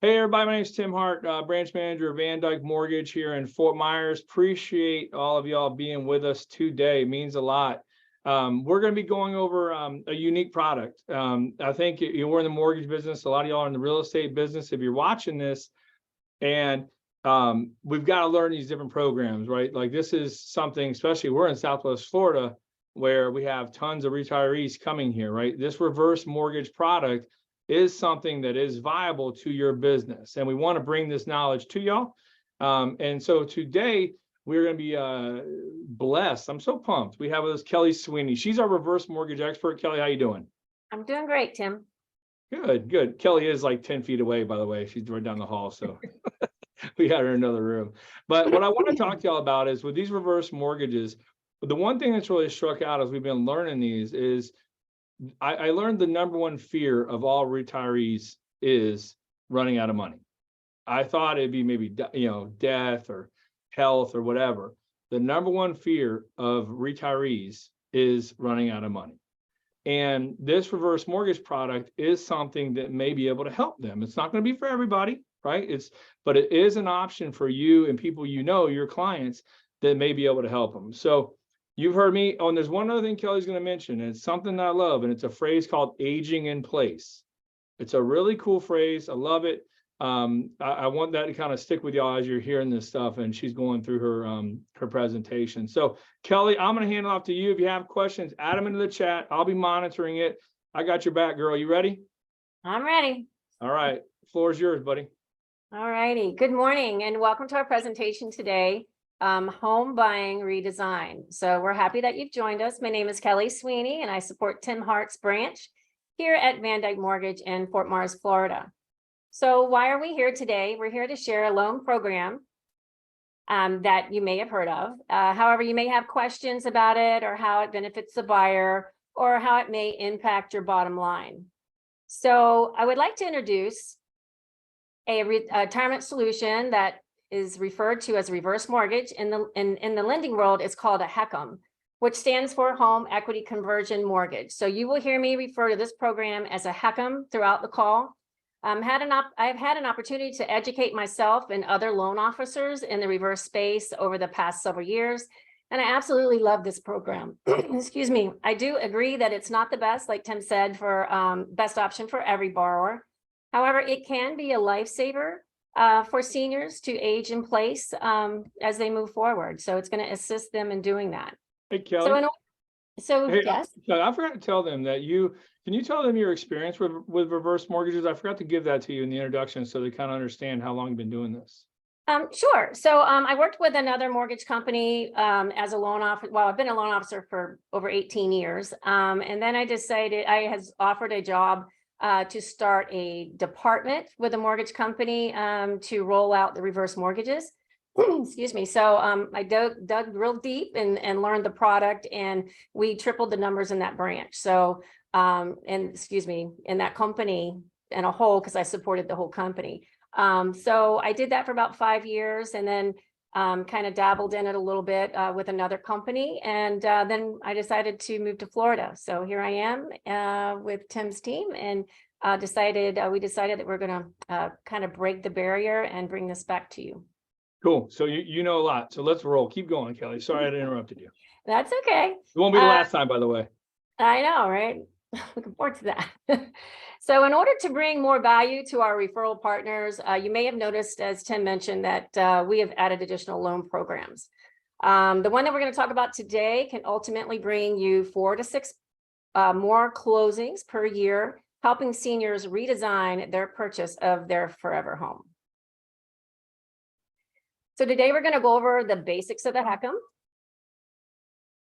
Hey everybody, my name is Tim Hart, branch manager of VanDyk Mortgage here in Fort Myers. Appreciate all of y'all being with us today. It means a lot. We're going to be going over a unique product. I think we're in the mortgage business. A lot of y'all are in the real estate business. If you're watching this, and we've got to learn these different programs, right? Like this is something, especially we're in Southwest Florida, where we have tons of retirees coming here, right? This reverse mortgage product is something that is viable to your business. And we want to bring this knowledge to y'all. And so today we're going to be blessed. I'm so pumped. We have with us Kelly Sweeney. She's our reverse mortgage expert. Kelly, how you doing? I'm doing great, Tim. Good, good. Kelly is like 10 feet away, by the way. She's right down the hall. So we got her in another room. But what I want to talk to y'all about is with these reverse mortgages, the one thing that's really struck out as we've been learning these is I learned the number one fear of all retirees is running out of money. I thought it'd be maybe, death or health or whatever. The number one fear of retirees is running out of money. And this reverse mortgage product is something that may be able to help them. It's not going to be for everybody, right? But it is an option for you and people, your clients, that may be able to help them. So you've heard me, and there's one other thing Kelly's going to mention, and it's something that I love, and it's a phrase called aging in place. It's a really cool phrase. I love it. I want that to kind of stick with y'all as you're hearing this stuff, and she's going through her presentation. So Kelly, I'm going to hand it off to you. If you have questions, add them into the chat. I'll be monitoring it. I got your back, girl. You ready? I'm ready. All right. The floor is yours, buddy. All righty. Good morning and welcome to our presentation today. Home buying redesign. So we're happy that you've joined us. My name is Kelly Sweeney and I support Tim Hart's branch here at VanDyk Mortgage in Fort Myers, Florida. So why are we here today? We're here to share a loan program that you may have heard of. However, you may have questions about it or how it benefits the buyer or how it may impact your bottom line. So I would like to introduce a retirement solution that is referred to as reverse mortgage. In the lending world, it's called a HECM, which stands for Home Equity Conversion Mortgage. So you will hear me refer to this program as a HECM throughout the call. I've had an opportunity to educate myself and other loan officers in the reverse space over the past several years, and I absolutely love this program. Excuse me. I do agree that it's not the best, like Tim said, for best option for every borrower. However, it can be a lifesaver for seniors to age in place as they move forward. So it's going to assist them in doing that. Hey, Kelly. Hey, yes. I forgot to tell them that can you tell them your experience with reverse mortgages? I forgot to give that to you in the introduction so they kind of understand how long you've been doing this. Sure. So I worked with another mortgage company as a loan officer. Well, I've been a loan officer for over 18 years. And then I decided I was offered a job to start a department with a mortgage company to roll out the reverse mortgages. Excuse me. So I dug real deep and learned the product, and we tripled the numbers in that branch. So in that company in a whole, because I supported the whole company. So I did that for about 5 years, and then kind of dabbled in it a little bit with another company. And then I decided to move to Florida. So here I am with Tim's team, and we decided that we're going to kind of break the barrier and bring this back to you. Cool. So you know a lot. So let's roll. Keep going, Kelly. Sorry I interrupted you. That's okay. It won't be the last time, by the way. I know, right? Looking forward to that. So in order to bring more value to our referral partners, you may have noticed, as Tim mentioned, that we have added additional loan programs. The one that we're going to talk about today can ultimately bring you 4 to 6 more closings per year, helping seniors redesign their purchase of their forever home. So today we're going to go over the basics of the HECM,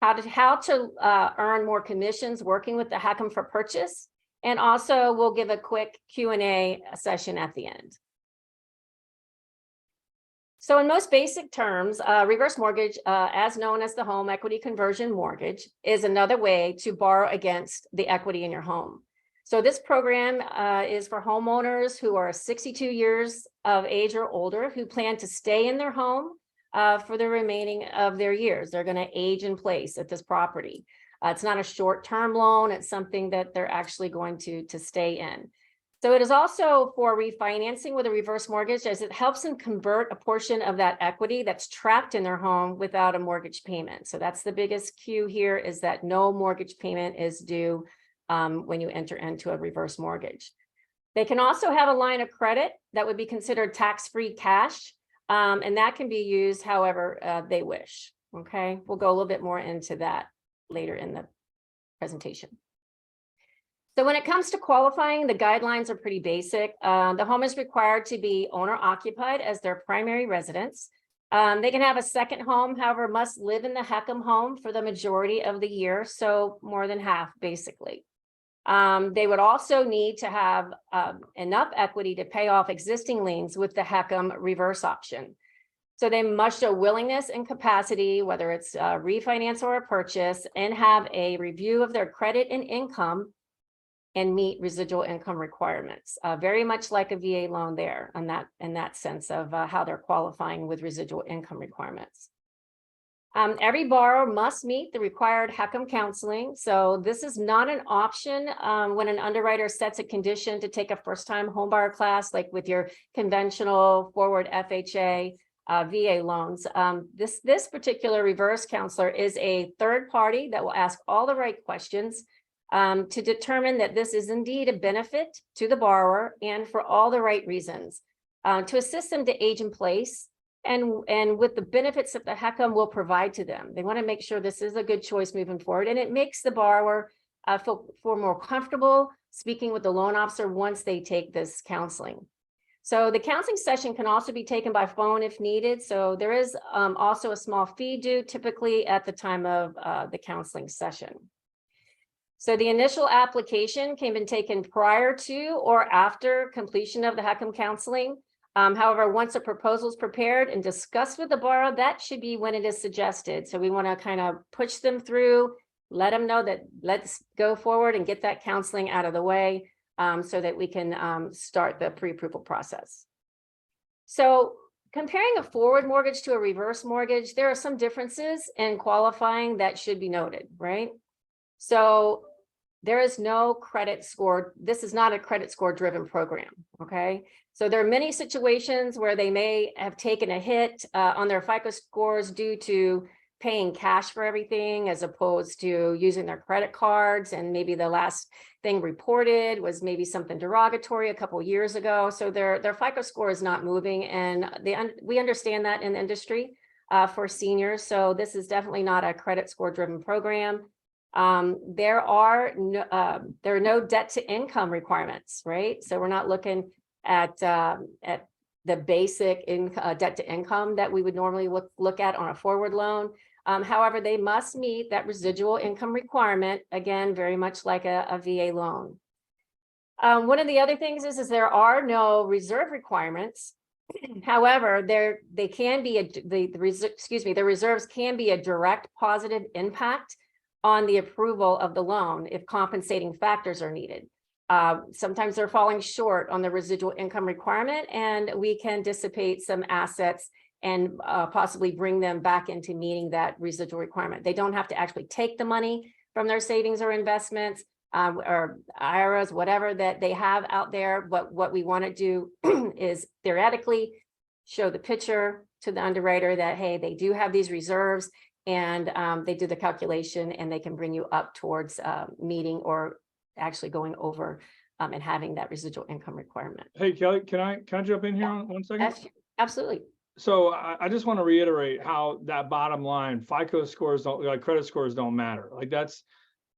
how to earn more commissions working with the HECM for purchase, and also we'll give a quick Q&A session at the end. So in most basic terms, reverse mortgage, as known as the home equity conversion mortgage, is another way to borrow against the equity in your home. So this program is for homeowners who are 62 years of age or older who plan to stay in their home for the remaining of their years. They're going to age in place at this property. It's not a short-term loan. It's something that they're actually going to stay in. So it is also for refinancing with a reverse mortgage, as it helps them convert a portion of that equity that's trapped in their home without a mortgage payment. So that's the biggest cue here, is that no mortgage payment is due when you enter into a reverse mortgage. They can also have a line of credit that would be considered tax-free cash, and that can be used however they wish. Okay, we'll go a little bit more into that later in the presentation. So when it comes to qualifying, the guidelines are pretty basic. The home is required to be owner occupied as their primary residence. They can have a second home, however, must live in the HECM home for the majority of the year, so more than half, basically. They would also need to have enough equity to pay off existing liens with the HECM reverse option. So they must show willingness and capacity, whether it's a refinance or a purchase, and have a review of their credit and income and meet residual income requirements, very much like a VA loan there in that sense of how they're qualifying with residual income requirements. Every borrower must meet the required HECM counseling. So this is not an option when an underwriter sets a condition to take a first-time homebuyer class, like with your conventional forward FHA VA loans. This particular reverse counselor is a third party that will ask all the right questions to determine that this is indeed a benefit to the borrower and for all the right reasons, to assist them to age in place and with the benefits that the HECM will provide to them. They want to make sure this is a good choice moving forward, and it makes the borrower feel more comfortable speaking with the loan officer once they take this counseling. So the counseling session can also be taken by phone if needed. So there is also a small fee due typically at the time of the counseling session. So the initial application can be taken prior to or after completion of the HECM counseling. However, once a proposal is prepared and discussed with the borrower, that should be when it is suggested. So we want to kind of push them through, let them know that let's go forward and get that counseling out of the way so that we can start the pre-approval process. So comparing a forward mortgage to a reverse mortgage, there are some differences in qualifying that should be noted, right? So there is no credit score. This is not a credit score driven program. Okay. So there are many situations where they may have taken a hit on their FICO scores due to paying cash for everything as opposed to using their credit cards. And maybe the last thing reported was maybe something derogatory a couple of years ago. So their FICO score is not moving. And we understand that in the industry for seniors. So this is definitely not a credit score driven program. There are no debt to income requirements, right? So we're not looking at the basic debt to income that we would normally look at on a forward loan. However, they must meet that residual income requirement, again, very much like a VA loan. One of the other things is there are no reserve requirements. However, the reserves can be a direct positive impact on the approval of the loan if compensating factors are needed. Sometimes they're falling short on the residual income requirement, and we can dissipate some assets and possibly bring them back into meeting that residual requirement. They don't have to actually take the money from their savings or investments or IRAs, whatever that they have out there. But what we want to do is theoretically show the picture to the underwriter that, hey, they do have these reserves, and they do the calculation and they can bring you up towards meeting or actually going over and having that residual income requirement. Hey, Kelly, can I jump in here on 1 second? Absolutely. So I just want to reiterate how that bottom line, FICO scores don't, like credit scores don't matter. Like that's,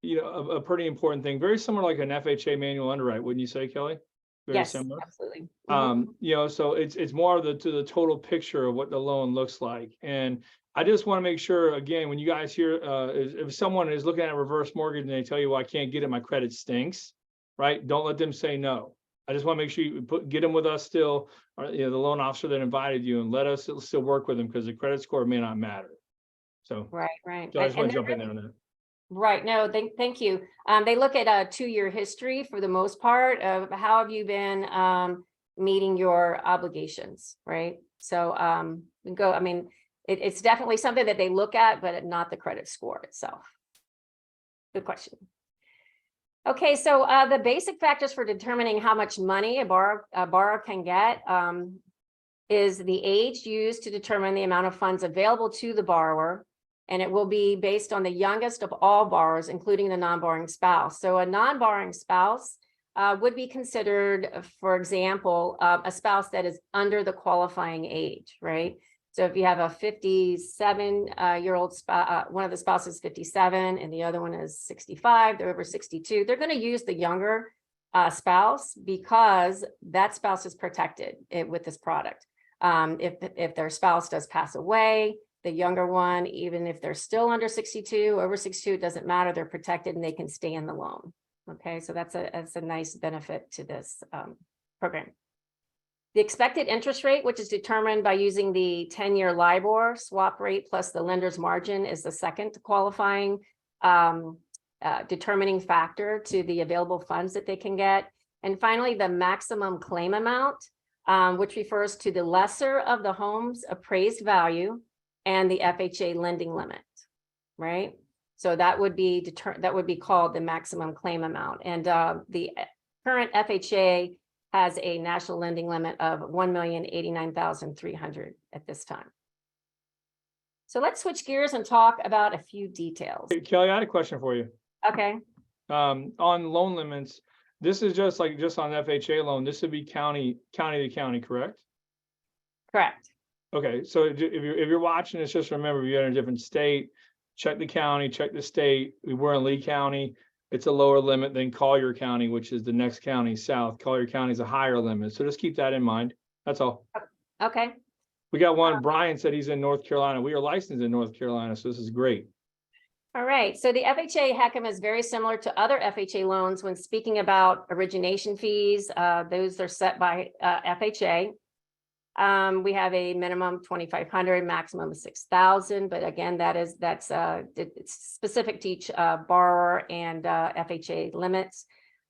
a pretty important thing. Very similar like an FHA manual underwrite, wouldn't you say, Kelly? Very similar. Absolutely. So it's more of to the total picture of what the loan looks like. And I just want to make sure, again, when you guys hear, if someone is looking at a reverse mortgage and they tell you, well, I can't get it, my credit stinks, right? Don't let them say no. I just want to make sure you get them with us still, or, the loan officer that invited you, and let us still work with them because the credit score may not matter. So, right. So I just want to jump in there on that. Right. No, thank you. They look at a 2-year history for the most part of how have you been meeting your obligations, right? So it's definitely something that they look at, but not the credit score itself. Good question. Okay, so the basic factors for determining how much money a borrower can get is the age used to determine the amount of funds available to the borrower. And it will be based on the youngest of all borrowers, including the non-borrowing spouse. So a non-borrowing spouse would be considered, for example, a spouse that is under the qualifying age, right? So if you have a 57-year-old spouse, one of the spouses is 57 and the other one is 65, they're over 62, they're going to use the younger spouse because that spouse is protected with this product. If their spouse does pass away, the younger one, even if they're still under 62, over 62, it doesn't matter, they're protected and they can stay in the loan. Okay, so that's a nice benefit to this program. The expected interest rate, which is determined by using the 10-year LIBOR swap rate plus the lender's margin, is the second qualifying determining factor to the available funds that they can get. And finally, the maximum claim amount, which refers to the lesser of the home's appraised value and the FHA lending limit, right? So that would be called the maximum claim amount. And the current FHA has a national lending limit of $1,089,300 at this time. So let's switch gears and talk about a few details. Hey, Kelly, I had a question for you. Okay. On loan limits, this is just on FHA loan. This would be county to county, correct? Correct. Okay, so if you're watching this, just remember, if you're in a different state, check the county, check the state. We're in Lee County. It's a lower limit than Collier County, which is the next county south. Collier County is a higher limit. So just keep that in mind. That's all. Okay. We got one. Brian said he's in North Carolina. We are licensed in North Carolina, so this is great. All right. So the FHA HECM is very similar to other FHA loans when speaking about origination fees. Those are set by FHA. We have a minimum 2,500, maximum of 6,000. But again, that's it's specific to each borrower and FHA limits.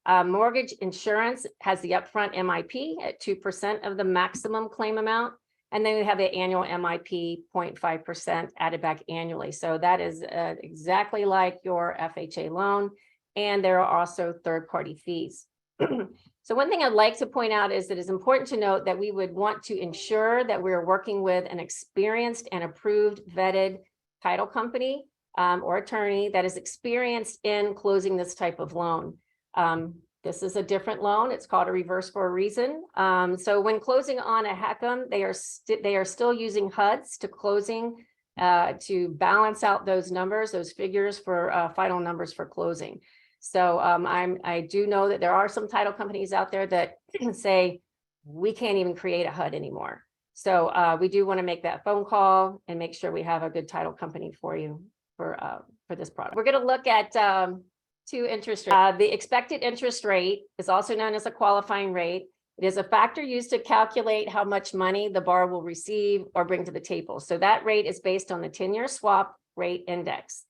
Mortgage insurance has the upfront MIP at 2% of the maximum claim amount. And then we have the annual MIP 0.5% added back annually. So that is exactly like your FHA loan. And there are also third-party fees. So one thing I'd like to point out is that it's important to note that we would want to ensure that we're working with an experienced and approved vetted title company or attorney that is experienced in closing this type of loan. This is a different loan. It's called a reverse for a reason. So when closing on a HECM, they are still using HUDs to closing to balance out those numbers, those figures for final numbers for closing. So I do know that there are some title companies out there that say we can't even create a HUD anymore. So we do want to make that phone call and make sure we have a good title company for you for this product. We're going to look at two interest rates. The expected interest rate is also known as a qualifying rate. It is a factor used to calculate how much money the borrower will receive or bring to the table. So that rate is based on the 10-year swap rate index.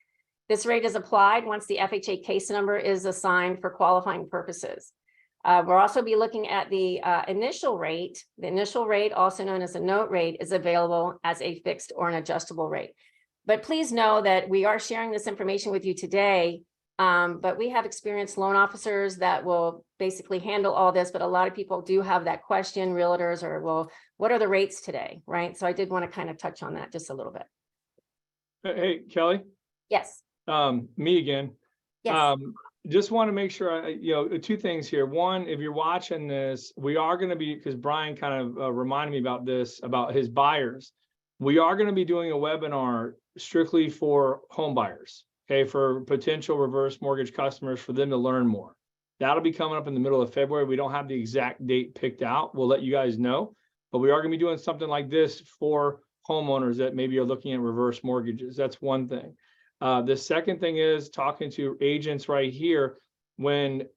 This rate is applied once the FHA case number is assigned for qualifying purposes. We'll also be looking at the initial rate. The initial rate, also known as a note rate, is available as a fixed or an adjustable rate. But please know that we are sharing this information with you today, but we have experienced loan officers that will basically handle all this. But a lot of people do have that question, realtors, or, well, what are the rates today, right? So I did want to kind of touch on that just a little bit. Hey, Kelly. Yes. Me again. Yes. Just want to make sure, two things here. One, if you're watching this, we are going to be, because Brian kind of reminded me about this, about his buyers. We are going to be doing a webinar strictly for home buyers, okay, for potential reverse mortgage customers, for them to learn more. That'll be coming up in the middle of February. We don't have the exact date picked out. We'll let you guys know, but we are going to be doing something like this for homeowners that maybe are looking at reverse mortgages. That's one thing. The second thing is talking to agents right here when,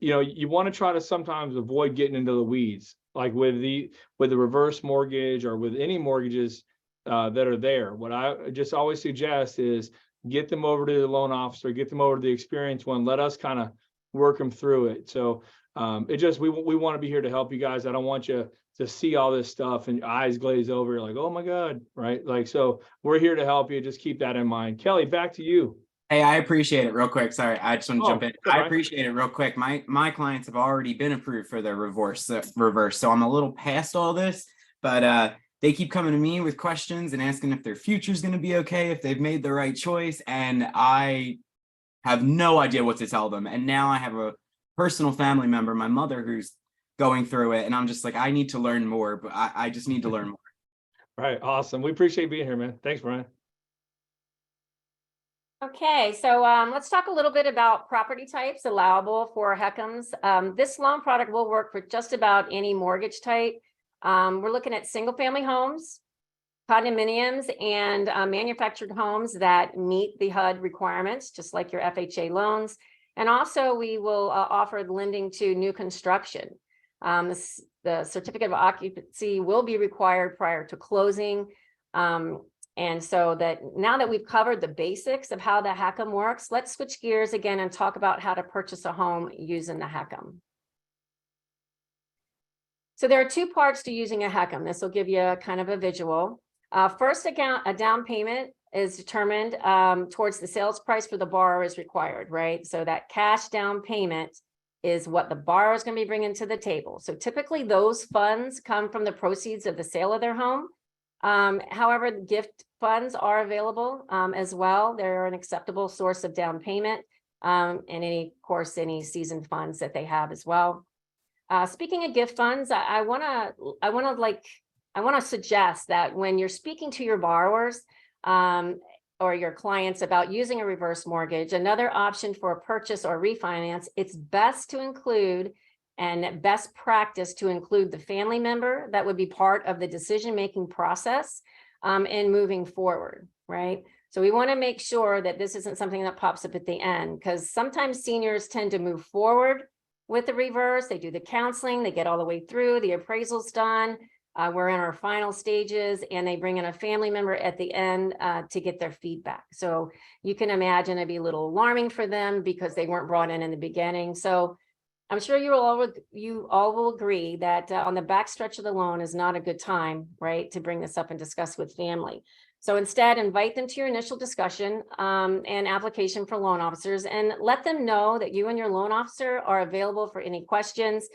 you want to try to sometimes avoid getting into the weeds, like with the reverse mortgage or with any mortgages that are there. What I just always suggest is get them over to the loan officer, get them over to the experienced one. Let us kind of work them through it. So we want to be here to help you guys. I don't want you to see all this stuff and your eyes glaze over. You're like, oh my God, right? Like, so we're here to help you. Just keep that in mind. Kelly, back to you. Hey, I appreciate it real quick. Sorry, I just want to jump in. Oh, I right. appreciate it real quick. My clients have already been approved for the reverse. So I'm a little past all this, but they keep coming to me with questions and asking if their future is going to be okay, if they've made the right choice, and I have no idea what to tell them. And now I have a personal family member, my mother, who's going through it, and I'm just like, I need to learn more, but I just need to learn more. Right. Awesome. We appreciate being here, man. Thanks, Brian. Okay, so let's talk a little bit about property types allowable for HECMs. This loan product will work for just about any mortgage type. We're looking at single family homes, condominiums, and manufactured homes that meet the HUD requirements, just like your FHA loans. And also we will offer lending to new construction. The certificate of occupancy will be required prior to closing. And so that now that we've covered the basics of how the HECM works, let's switch gears again and talk about how to purchase a home using the HECM. So there are two parts to using a HECM. This will give you a kind of a visual. First, a down payment is determined towards the sales price for the borrower is required, right? So that cash down payment is what the borrower is going to be bringing to the table. So typically those funds come from the proceeds of the sale of their home. However, gift funds are available as well. They're an acceptable source of down payment, and of course, any seasoned funds that they have as well. Speaking of gift funds, I want to suggest that when you're speaking to your borrowers or your clients about using a reverse mortgage, another option for a purchase or refinance, it's best to include and best practice to include the family member that would be part of the decision-making process in moving forward, right? So we want to make sure that this isn't something that pops up at the end, because sometimes seniors tend to move forward with the reverse. They do the counseling, they get all the way through, the appraisal's done. We're in our final stages, and they bring in a family member at the end to get their feedback. So you can imagine it'd be a little alarming for them because they weren't brought in the beginning. So I'm sure you all will agree that on the back stretch of the loan is not a good time, right, to bring this up and discuss with family. So instead, invite them to your initial discussion and application for loan officers, and let them know that you and your loan officer are available for any questions.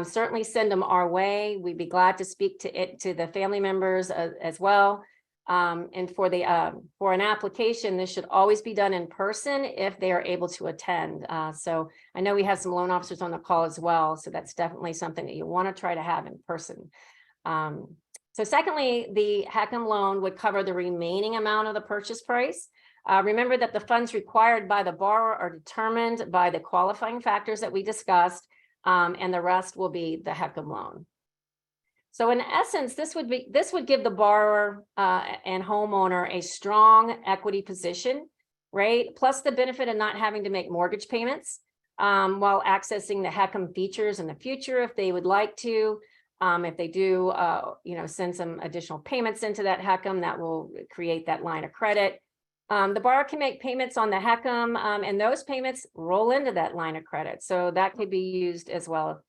Certainly send them our way. We'd be glad to speak to the family members as well. And for an application, this should always be done in person if they are able to attend. So I know we have some loan officers on the call as well. So that's definitely something that you want to try to have in person. So secondly, the HECM loan would cover the remaining amount of the purchase price. Remember that the funds required by the borrower are determined by the qualifying factors that we discussed, and the rest will be the HECM loan. So in essence, this would give the borrower and homeowner a strong equity position, right? Plus the benefit of not having to make mortgage payments while accessing the HECM features in the future if they would like to. If they do, send some additional payments into that HECM, that will create that line of credit. The borrower can make payments on the HECM, and those payments roll into that line of credit. So that could be used as well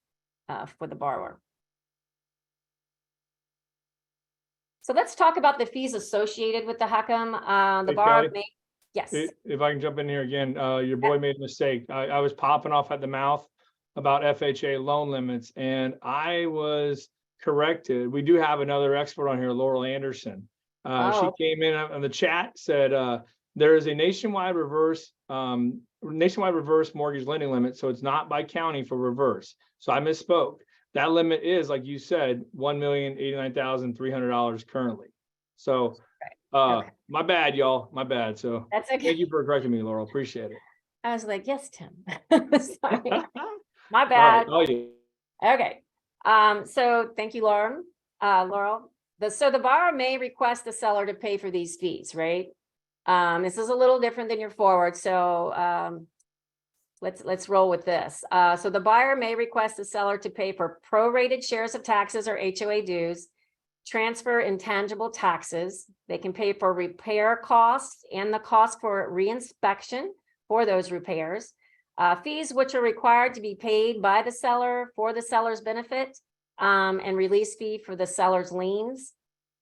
for the borrower. So let's talk about the fees associated with the HECM. The Hey, borrower Kelly, may, yes. if I can jump in here again, your boy made a mistake. I was popping off at the mouth about FHA loan limits, and I was corrected. We do have another expert on here, Laurel Anderson. She came in on the chat, said there is a nationwide reverse mortgage lending limit, so it's not by county for reverse. So I misspoke. That limit is, like you said, $1,089,300 currently. So Okay. my bad, y'all. My bad. So That's okay. thank you for correcting me, Laurel. Appreciate it. I was like, yes, Tim. Sorry. My All bad. right. Oh, yeah. Okay. So thank you, Laurel. So the borrower may request the seller to pay for these fees, right? This is a little different than your forward. So let's roll with this. So the buyer may request the seller to pay for prorated shares of taxes or HOA dues, transfer intangible taxes. They can pay for repair costs and the cost for reinspection for those repairs. Fees which are required to be paid by the seller for the seller's benefit, and release fee for the seller's liens.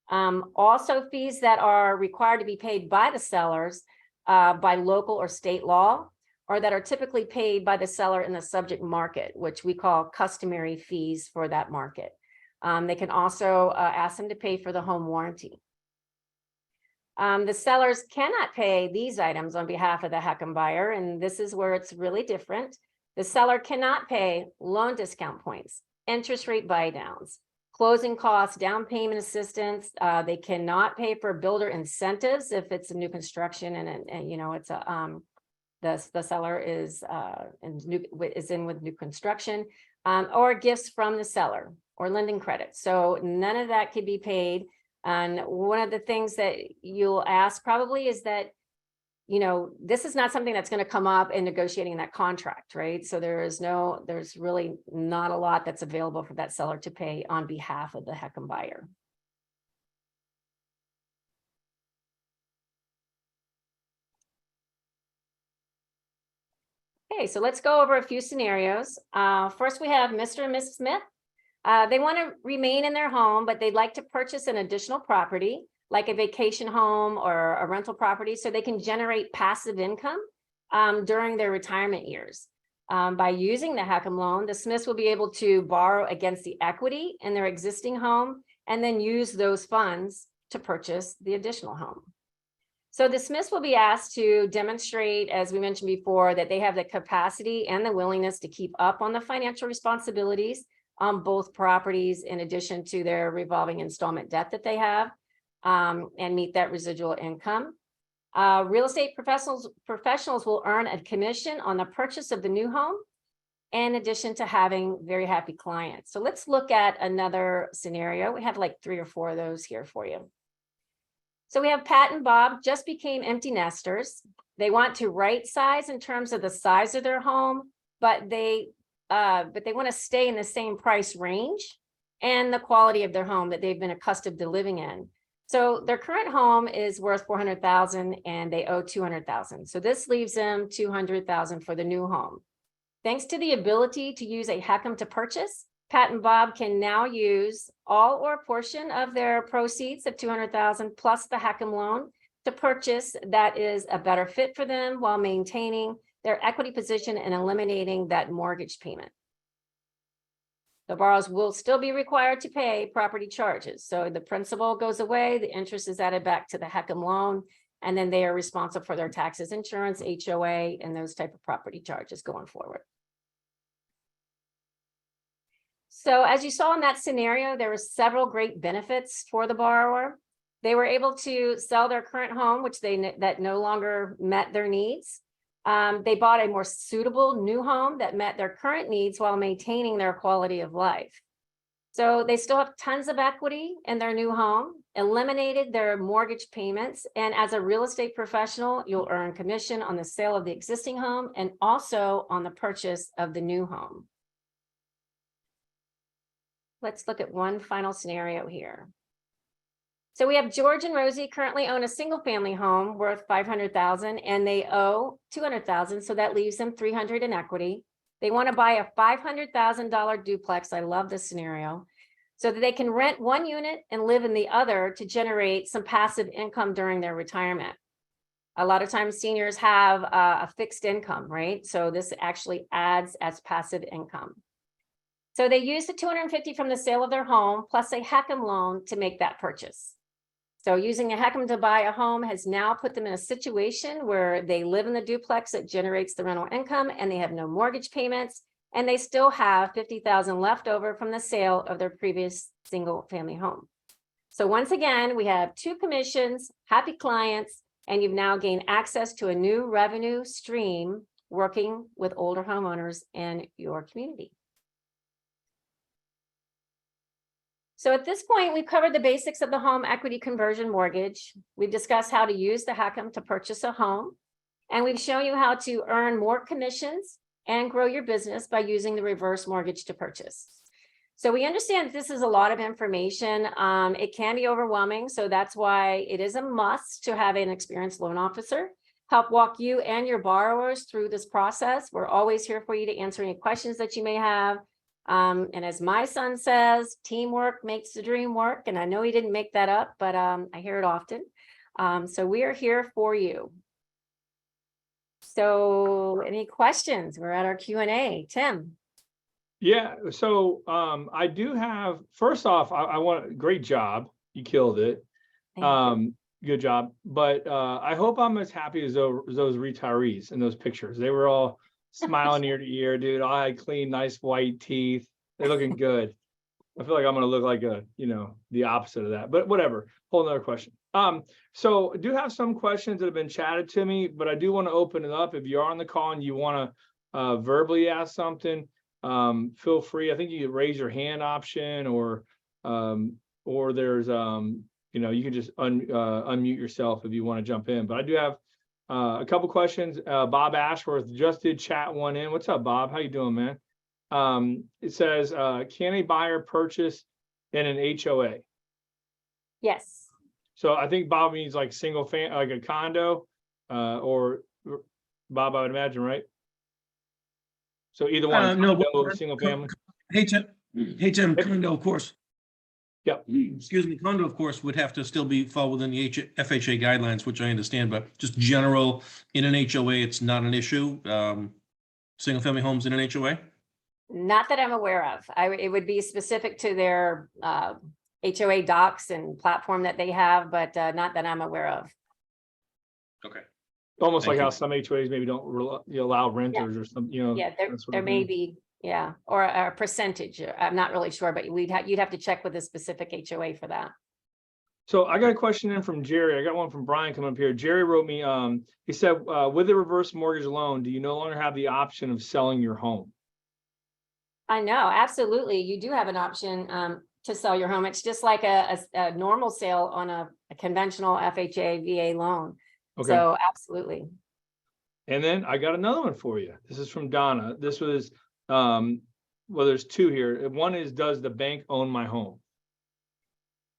Also fees that are required to be paid by the sellers, by local or state law, or that are typically paid by the seller in the subject market, which we call customary fees for that market. They can also ask them to pay for the home warranty. The sellers cannot pay these items on behalf of the HECM buyer, and this is where it's really different. The seller cannot pay loan discount points, interest rate buy downs, closing costs, down payment assistance. They cannot pay for builder incentives if it's a new construction and you know, it's a the seller is in with new construction, or gifts from the seller or lending credit. So none of that could be paid. And one of the things that you'll ask probably is that, you know, this is not something that's going to come up in negotiating that contract, right? So there's really not a lot that's available for that seller to pay on behalf of the HECM buyer. Okay, so let's go over a few scenarios. First, we have Mr. and Mrs. Smith. They want to remain in their home, but they'd like to purchase an additional property, like a vacation home or a rental property, so they can generate passive income during their retirement years. By using the HECM loan, the Smiths will be able to borrow against the equity in their existing home and then use those funds to purchase the additional home. So the Smiths will be asked to demonstrate, as we mentioned before, that they have the capacity and the willingness to keep up on the financial responsibilities on both properties, in addition to their revolving installment debt that they have, and meet that residual income. Real estate professionals will earn a commission on the purchase of the new home, in addition to having very happy clients. So let's look at another scenario. We have like 3 or 4 of those here for you. So we have Pat and Bob just became empty nesters. They want to right size in terms of the size of their home, but they want to stay in the same price range and the quality of their home that they've been accustomed to living in. So their current home is worth $400,000 and they owe $200,000. So this leaves them $200,000 for the new home. Thanks to the ability to use a HECM to purchase, Pat and Bob can now use all or a portion of their proceeds of $200,000 plus the HECM loan to purchase that is a better fit for them while maintaining their equity position and eliminating that mortgage payment. The borrowers will still be required to pay property charges. So the principal goes away, the interest is added back to the HECM loan, and then they are responsible for their taxes, insurance, HOA, and those type of property charges going forward. So as you saw in that scenario, there were several great benefits for the borrower. They were able to sell their current home, which that no longer met their needs. They bought a more suitable new home that met their current needs while maintaining their quality of life. So they still have tons of equity in their new home, eliminated their mortgage payments, and as a real estate professional, you'll earn commission on the sale of the existing home and also on the purchase of the new home. Let's look at one final scenario here. So we have George and Rosie currently own a single family home worth $500,000 and they owe $200,000. So that leaves them $300,000 in equity. They want to buy a $500,000 duplex. I love this scenario, so that they can rent one unit and live in the other to generate some passive income during their retirement. A lot of times seniors have a fixed income, right? So this actually adds as passive income. So they use the $250,000 from the sale of their home plus a HECM loan to make that purchase. So using a HECM to buy a home has now put them in a situation where they live in the duplex that generates the rental income and they have no mortgage payments, and they still have $50,000 left over from the sale of their previous single family home. So once again, we have 2 commissions, happy clients, and you've now gained access to a new revenue stream working with older homeowners in your community. So at this point, we've covered the basics of the home equity conversion mortgage. We've discussed how to use the HECM to purchase a home, and we've shown you how to earn more commissions and grow your business by using the reverse mortgage to purchase. So we understand that this is a lot of information. It can be overwhelming, so that's why it is a must to have an experienced loan officer help walk you and your borrowers through this process. We're always here for you to answer any questions that you may have. And as my son says, teamwork makes the dream work. And I know he didn't make that up, but I hear it often. So we are here for you. So any questions? We're at our Q&A. Tim? Yeah, so I do have, first off, I want, great job. You killed it. Thank you. Good job. But I hope I'm as happy as those retirees in those pictures. They were all smiling ear to ear, dude. I had clean, nice white teeth. They're looking good. I feel like I'm gonna look like the opposite of that, but whatever. Whole nother question. So I do have some questions that have been chatted to me, but I do want to open it up. If you are on the call and you want to verbally ask something, feel free. I think you can raise your hand option, or there's you can just unmute yourself if you want to jump in. But I do have a couple questions. Bob Ashworth just did chat one in. What's up, Bob? How you doing, man? It says, can a buyer purchase in an HOA? Yes. So I think Bob means like single family, like a condo, or Bob, I would imagine, right? So either one, No, condo or single family. HM condo, of course. Yep. Excuse me, condo, of course, would have to still fall within the FHA guidelines, which I understand, but just general in an HOA, it's not an issue. Single family homes in an HOA? Not that I'm aware of. It would be specific to their HOA docs and platform that they have, but not that I'm aware of. Okay. Almost Thank like how you. some HOAs maybe don't allow renters or some, Yeah, that sort there of may thing. be, yeah, or a percentage. I'm not really sure, but you'd have to check with a specific HOA for that. So I got a question in from Jerry. I got one from Brian coming up here. Jerry wrote me, he said, with a reverse mortgage loan, do you no longer have the option of selling your home? I know, absolutely. You do have an option to sell your home. It's just like a normal sale on a conventional FHA VA loan. Okay. So absolutely. And then I got another one for you. This is from Donna. This was, well, there's two here. One is, does the bank own my home?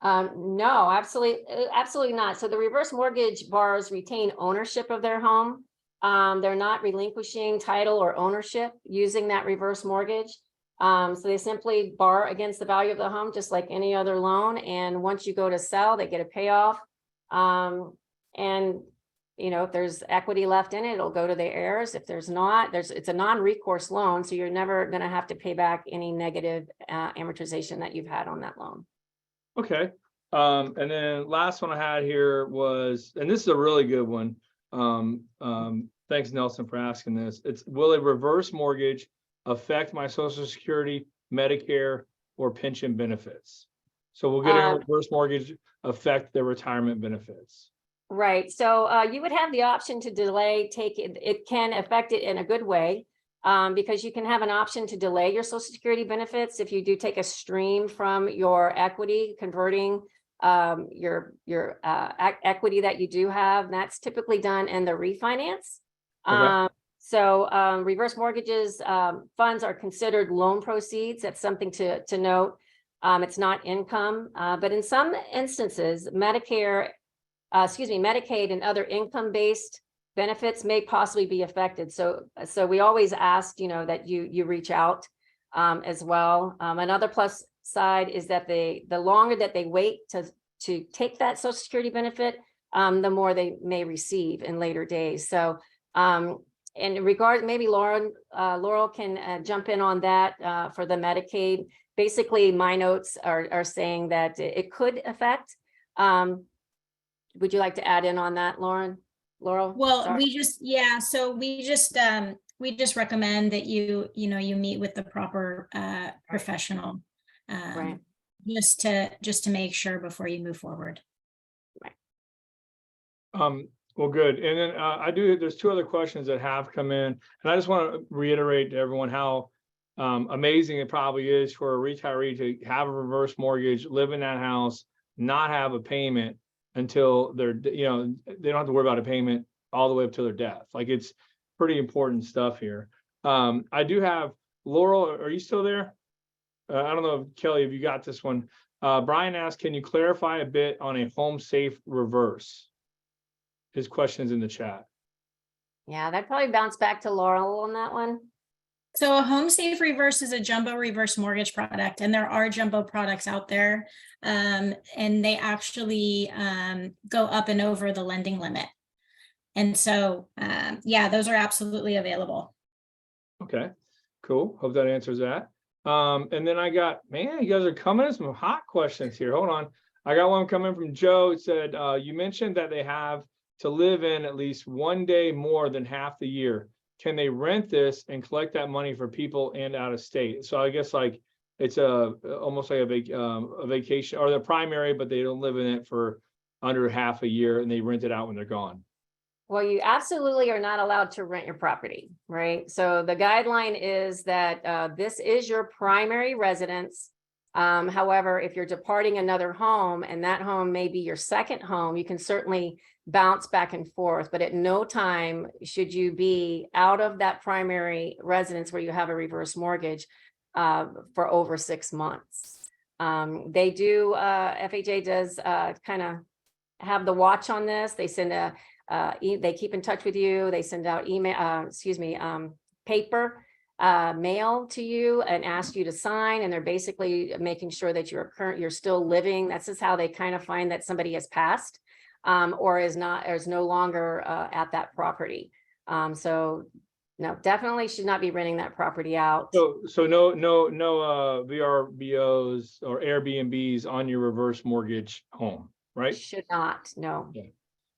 No, absolutely not. So the reverse mortgage borrowers retain ownership of their home. They're not relinquishing title or ownership using that reverse mortgage. So they simply borrow against the value of the home, just like any other loan. And once you go to sell, they get a payoff. And if there's equity left in it, it'll go to the heirs. If there's not, it's a non-recourse loan. So you're never going to have to pay back any negative amortization that you've had on that loan. Okay. And then last one I had here was, and this is a really good one. Thanks, Nelson, for asking this. It's, will a reverse mortgage affect my Social Security, Medicare, or pension benefits? So we'll get a reverse mortgage affect their retirement benefits. Right. So you would have the option to delay, it can affect it in a good way, because you can have an option to delay your Social Security benefits if you do take a stream from your equity, converting your equity that you do have. And that's typically done in the refinance. Okay. So reverse mortgages funds are considered loan proceeds. That's something to note. It's not income, but in some instances, Medicaid and other income-based benefits may possibly be affected. So we always ask, that you reach out as well. Another plus side is that the longer that they wait to take that Social Security benefit, the more they may receive in later days. So in regard, maybe Laurel can jump in on that for the Medicaid. Basically, my notes are saying that it could affect. Would you like to add in on that, Laurel? Well, Sorry. we just recommend that you meet with the proper professional, Right. just to make sure before you move forward. Well, good. And then there's two other questions that have come in, and I just want to reiterate to everyone how amazing it probably is for a retiree to have a reverse mortgage, live in that house, not have a payment until they don't have to worry about a payment all the way up to their death. Like, it's pretty important stuff here. I do have Laurel. Are you still there? I don't know, Kelly, if you got this one. Brian asked, can you clarify a bit on a home safe reverse? His question's in the chat. Yeah, that probably bounced back to Laurel on that one. So a home safe reverse is a jumbo reverse mortgage product, and there are jumbo products out there, and they actually go up and over the lending limit. And so, yeah, those are absolutely available. Okay, cool. Hope that answers that. And then I got, man, you guys are coming in some hot questions here. Hold on. I got one coming from Joe. It said, you mentioned that they have to live in at least one day more than half the year. Can they rent this and collect that money for people and out of state? So I guess like it's almost like a vacation or the primary, but they don't live in it for under half a year and they rent it out when they're gone. Well, you absolutely are not allowed to rent your property, right? So the guideline is that this is your primary residence. However, if you're departing another home and that home may be your second home, you can certainly bounce back and forth, but at no time should you be out of that primary residence where you have a reverse mortgage for over 6 months. They do, FHA does kind of have the watch on this. They send they keep in touch with you. They send out email, paper mail to you and ask you to sign. And they're basically making sure that you're still living. That's just how they kind of find that somebody has passed or is no longer at that property. So no, definitely should not be renting that property out. So no VRBOs or Airbnbs on your reverse mortgage home, right? Should not, no. Yeah.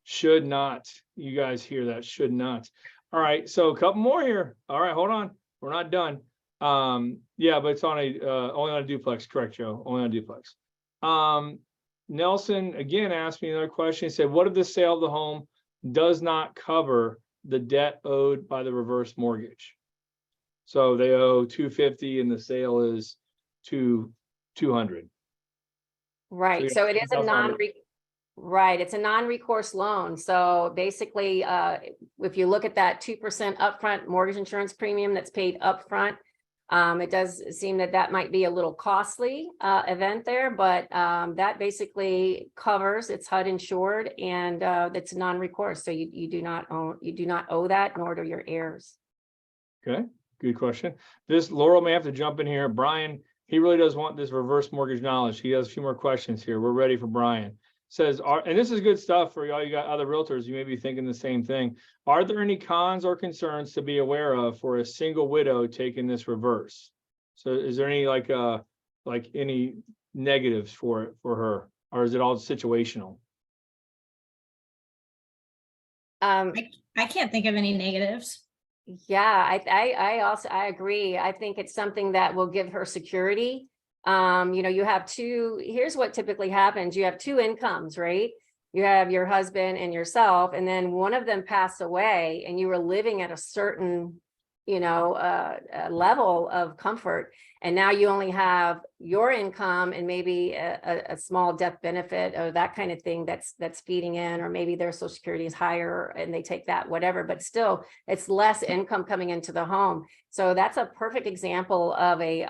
Should not. You guys hear that? Should not. All right. So a couple more here. All right, hold on. We're not done. Yeah, but it's on only on a duplex, correct, Joe? Only on a duplex. Nelson again asked me another question. He said, what if the sale of the home does not cover the debt owed by the reverse mortgage? So they owe $250 and the sale is $200. Right. So it is a it's a non-recourse loan. So basically, if you look at that 2% upfront mortgage insurance premium that's paid upfront, it does seem that might be a little costly event there, but that basically covers, it's HUD insured and it's non-recourse. So you do not owe that, nor do your heirs. Okay, good question. This Laurel may have to jump in here. Brian, he really does want this reverse mortgage knowledge. He has a few more questions here. We're ready for Brian. Says, and this is good stuff for y'all. You got other realtors. You may be thinking the same thing. Are there any cons or concerns to be aware of for a single widow taking this reverse? So is there any like any negatives for her, or is it all situational? I can't think of any negatives. Yeah, I agree. I think it's something that will give her security. You have here's what typically happens. You have two incomes, right? You have your husband and yourself, and then one of them passed away and you were living at a certain, level of comfort. And now you only have your income and maybe a small death benefit or that kind of thing that's feeding in, or maybe their Social Security is higher and they take that, whatever, but still it's less income coming into the home. So that's a perfect example of a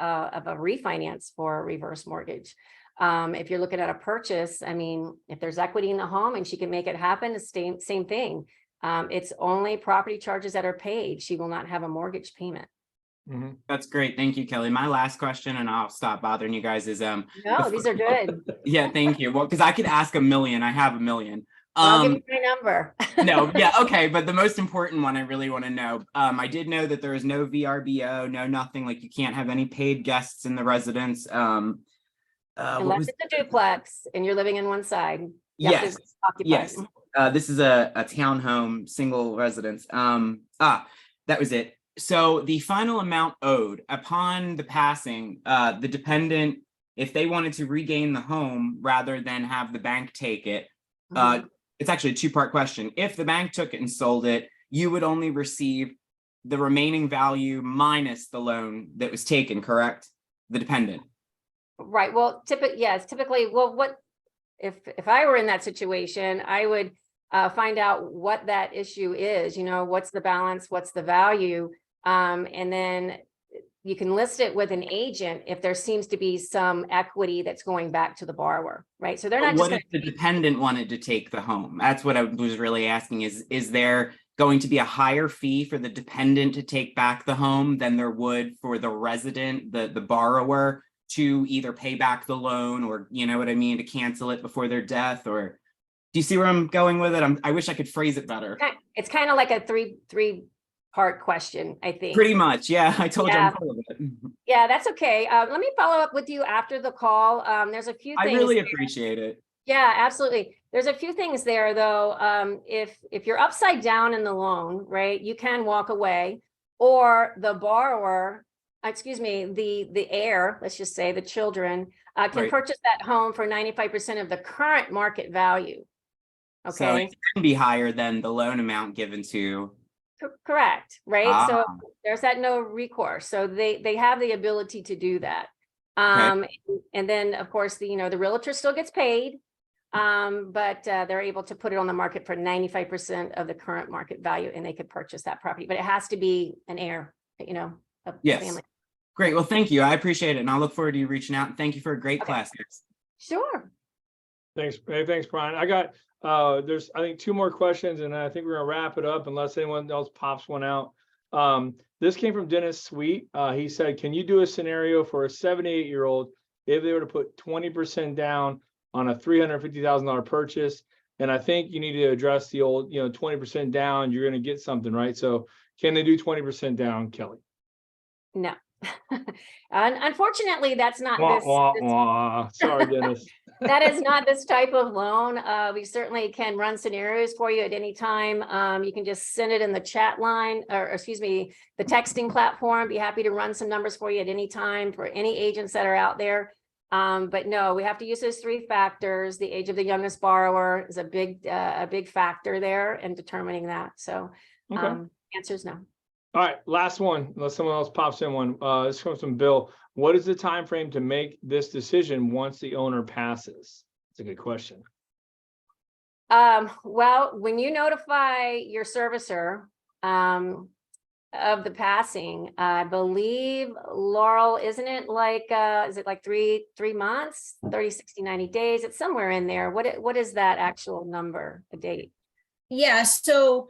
refinance for a reverse mortgage. If you're looking at a purchase, I mean, if there's equity in the home and she can make it happen, it's same thing. It's only property charges that are paid. She will not have a mortgage payment. Mm-hmm. That's great. Thank you, Kelly. My last question, and I'll stop bothering you guys, is No, these are good. yeah, thank you. Well, because I could ask a million. I have a million. I'll give you my number. No, yeah, okay. But the most important one I really want to know. I did know that there is no VRBO, no nothing, like you can't have any paid guests in the residence. Unless it's a duplex and you're living in one side. Yes. Yes. This is a townhome single residence. That was it. So the final amount owed upon the passing, the dependent, if they wanted to regain the home rather than have the bank take it, it's actually a two-part question. If the bank took it and sold it, you would only receive the remaining value minus the loan that was taken, correct? The dependent. Right. Well, typically, well, what if I were in that situation, I would find out what that issue is, what's the balance, what's the value, and then you can list it with an agent if there seems to be some equity that's going back to the borrower, right? So they're not What just if the dependent wanted to take the home? That's what I was really asking is there going to be a higher fee for the dependent to take back the home than there would for the resident, the borrower, to either pay back the loan or, you know what I mean, to cancel it before their death? Or Do you see where I'm going with it? I wish I could phrase it better. It's kind of like a three-part question, I think. Pretty much, yeah. I told you Yeah. I'm full of it. Yeah, that's okay. Let me follow up with you after the call. There's a few I things. really appreciate it. Yeah, absolutely. There's a few things there though. If you're upside down in the loan, right, you can walk away, or the borrower, excuse me, the heir, let's just say the children, can Right. purchase that home for 95% of the current market value. So Okay, it can be higher than the loan amount given to. correct, right? So Ah. there's that no recourse. So they have the ability to do that. Okay. And then of course, the realtor still gets paid. But they're able to put it on the market for 95% of the current market value, and they could purchase that property, but it has to be an heir, a Yes. family. Great. Well, thank you. I appreciate it. And I'll look forward to you reaching out. And thank you for a great Okay. class, guys. Sure. Thanks. Hey, thanks, Brian. I got, there's, I think 2 more questions, and I think we're gonna wrap it up unless anyone else pops one out. This came from Dennis Sweet. He said, can you do a scenario for a 78-year-old if they were to put 20% down on a $350,000 purchase? And I think you need to address the old, 20% down, you're going to get something, right? So can they do 20% down, Kelly? No. Unfortunately, that's not Wah, this. wah, wah. Sorry, Dennis. That is not this type of loan. We certainly can run scenarios for you at any time. You can just send it in the chat line, or excuse me, the texting platform. Be happy to run some numbers for you at any time for any agents that are out there. But no, we have to use those 3 factors. The age of the youngest borrower is a big factor there in determining that. So Okay. answer is no. All right, last one, unless someone else pops in one. This comes from Bill. What is the time frame to make this decision once the owner passes? It's a good question. Well, when you notify your servicer of the passing, I believe, Laurel, isn't it like, is it like three months, 30, 60, 90 days? It's somewhere in there. What is that actual number, a date? Yeah, so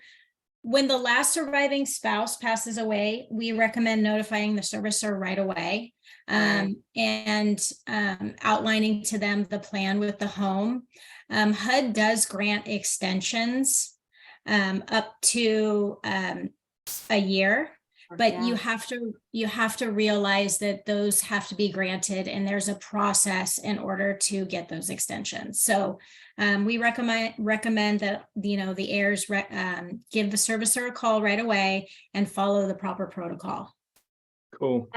when the last surviving spouse passes away, we recommend notifying the servicer right away, and outlining to them the plan with the home. HUD does grant extensions up to a year, but Yeah. you have to realize that those have to be granted, and there's a process in order to get those extensions. So we recommend that the heirs give the servicer a call right away and follow the proper protocol. Cool.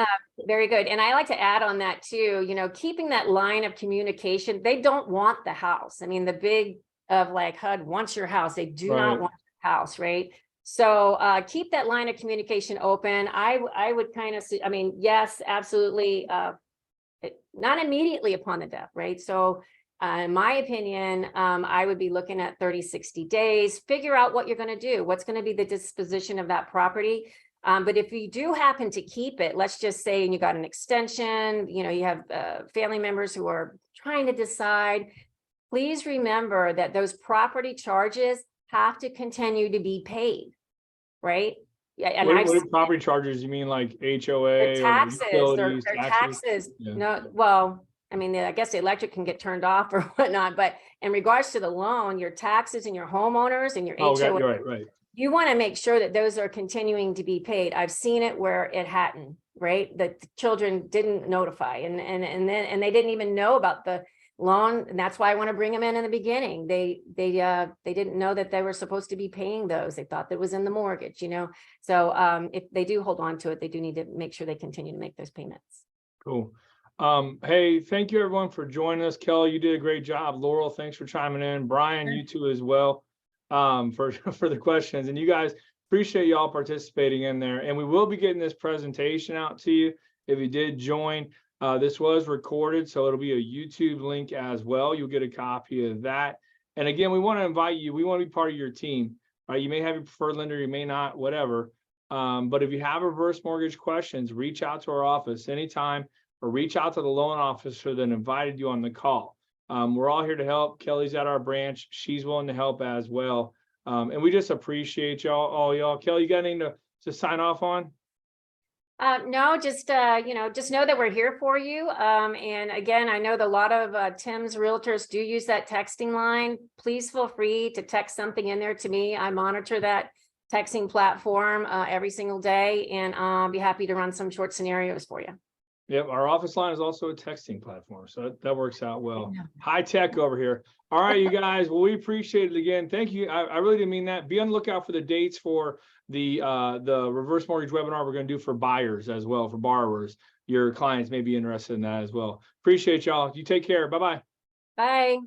Very good. And I like to add on that too, keeping that line of communication. They don't want the house. I mean, the big of like HUD wants your house. They do not want your house, right? So keep that line of communication open. I would kind of see, I mean, yes, absolutely. Not immediately upon the death, right? So in my opinion, I would be looking at 30, 60 days, figure out what you're going to do. What's going to be the disposition of that property? But if you do happen to keep it, let's just say, and you got an extension, you have family members who are trying to decide, please remember that those property charges have to continue to be paid, right? Yeah, and What are property charges? You mean like HOA? taxes, utilities, they're taxes. Yeah. No, well, I mean, I guess the electric can get turned off or whatnot, but in regards to the loan, your taxes and your homeowners and your HOA, Okay, right. you want to make sure that those are continuing to be paid. I've seen it where it hadn't, right? That the children didn't notify and they didn't even know about the loan. And that's why I want to bring them in the beginning. They didn't know that they were supposed to be paying those. They thought that was in the mortgage, So if they do hold on to it, they do need to make sure they continue to make those payments. Cool. Hey, thank you everyone for joining us. Kelly, you did a great job. Laurel, thanks for chiming in. Brian, you too as well, for the questions. And you guys, appreciate y'all participating in there. And we will be getting this presentation out to you if you did join. This was recorded, so it'll be a YouTube link as well. You'll get a copy of that. And again, we want to invite you. We want to be part of your team, right? You may have your preferred lender, you may not, whatever. But if you have reverse mortgage questions, reach out to our office anytime, or reach out to the loan officer that invited you on the call. We're all here to help. Kelly's at our branch. She's willing to help as well. And we just appreciate y'all, all y'all. Kelly, you got anything to sign off on? No, just, just know that we're here for you. And again, I know that a lot of Tim's realtors do use that texting line. Please feel free to text something in there to me. I monitor that texting platform every single day, and I'll be happy to run some short scenarios for you. Yep, our office line is also a texting platform, so that works out well. High tech over here. All right, you guys. Well, we appreciate it again. Thank you. I really didn't mean that. Be on the lookout for the dates for the reverse mortgage webinar we're going to do for buyers as well, for borrowers. Your clients may be interested in that as well. Appreciate y'all. You take care. Bye-bye. Bye.